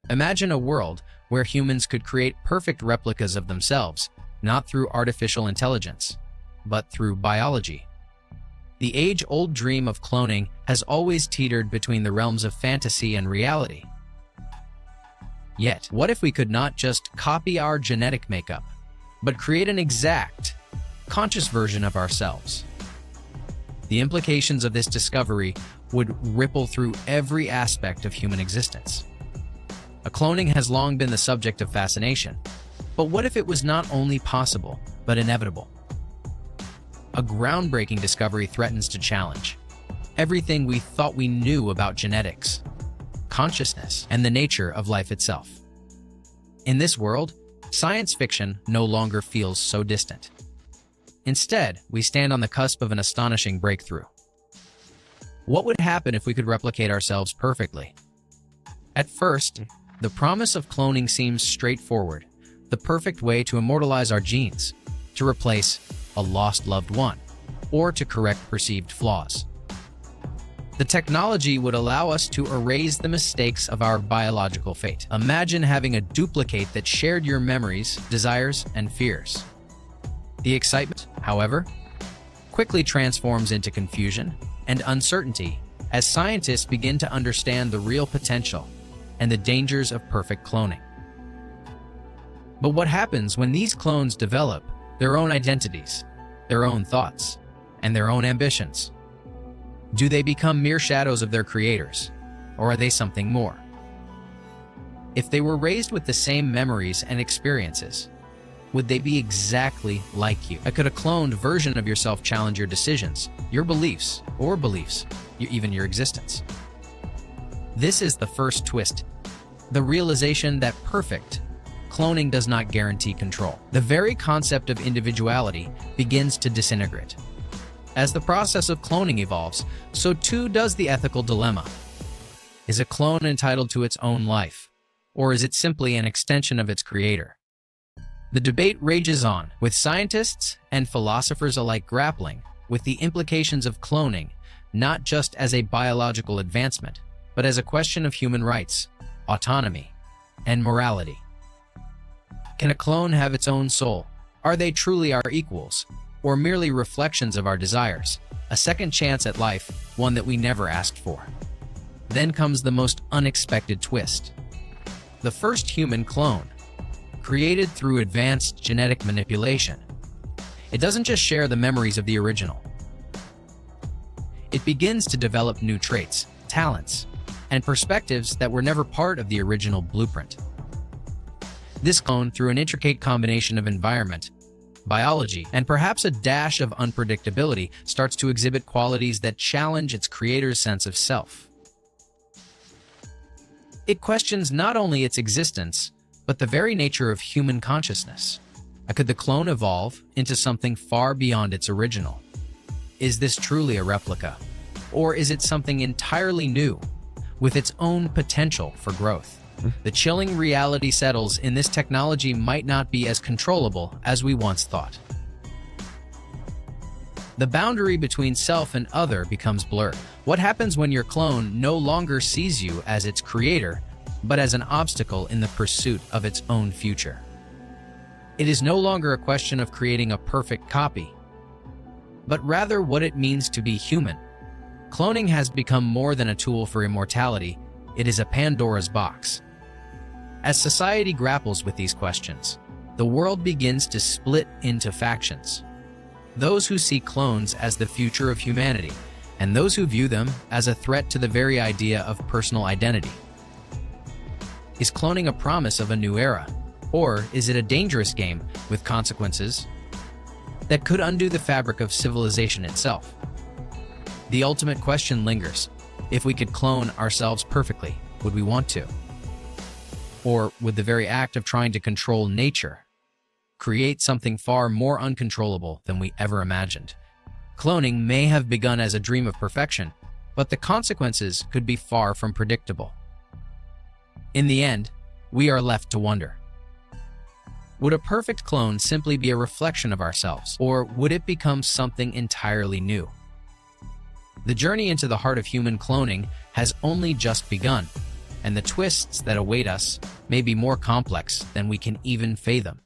Imagine a world where humans could create perfect replicas of themselves, not through artificial intelligence, but through biology. The age-old dream of cloning has always teetered between the realms of fantasy and reality. Yet, what if we could not just copy our genetic makeup, but create an exact, conscious version of ourselves? The implications of this discovery would ripple through every aspect of human existence. A cloning has long been the subject of fascination, but what if it was not only possible, but inevitable? A groundbreaking discovery threatens to challenge everything we thought we knew about genetics, consciousness, and the nature of life itself. In this world, science fiction no longer feels so distant. Instead, we stand on the cusp of an astonishing breakthrough. What would happen if we could replicate ourselves perfectly? At first, the promise of cloning seems straightforward, the perfect way to immortalize our genes, to replace a lost loved one, or to correct perceived flaws. The technology would allow us to erase the mistakes of our biological fate. Imagine having a duplicate that shared your memories, desires, and fears. The excitement, however, quickly transforms into confusion and uncertainty as scientists begin to understand the real potential and the dangers of perfect cloning. But what happens when these clones develop their own identities, their own thoughts, and their own ambitions? Do they become mere shadows of their creators, or are they something more? If they were raised with the same memories and experiences, would they be exactly like you? Could a cloned version of yourself challenge your decisions, your beliefs, even your existence? This is the first twist, the realization that perfect cloning does not guarantee control. The very concept of individuality begins to disintegrate. As the process of cloning evolves, so too does the ethical dilemma. Is a clone entitled to its own life, or is it simply an extension of its creator? The debate rages on, with scientists and philosophers alike grappling with the implications of cloning, not just as a biological advancement, but as a question of human rights, autonomy, and morality. Can a clone have its own soul? Are they truly our equals, or merely reflections of our desires? A second chance at life, one that we never asked for. Then comes the most unexpected twist. The first human clone, created through advanced genetic manipulation. It doesn't just share the memories of the original. It begins to develop new traits, talents, and perspectives that were never part of the original blueprint. This clone, through an intricate combination of environment, biology, and perhaps a dash of unpredictability, starts to exhibit qualities that challenge its creator's sense of self. It questions not only its existence, but the very nature of human consciousness. Could the clone evolve into something far beyond its original? Is this truly a replica? Or is it something entirely new, with its own potential for growth? The chilling reality settles in: this technology might not be as controllable as we once thought. The boundary between self and other becomes blurred. What happens when your clone no longer sees you as its creator, but as an obstacle in the pursuit of its own future? It is no longer a question of creating a perfect copy, but rather what it means to be human. Cloning has become more than a tool for immortality. It is a Pandora's box. As society grapples with these questions, the world begins to split into factions. Those who see clones as the future of humanity, and those who view them as a threat to the very idea of personal identity. Is cloning a promise of a new era, or is it a dangerous game with consequences that could undo the fabric of civilization itself? The ultimate question lingers. If we could clone ourselves perfectly, would we want to? Or would the very act of trying to control nature create something far more uncontrollable than we ever imagined? Cloning may have begun as a dream of perfection, but the consequences could be far from predictable. In the end, we are left to wonder. Would a perfect clone simply be a reflection of ourselves, or would it become something entirely new? The journey into the heart of human cloning has only just begun, and the twists that await us may be more complex than we can even fathom.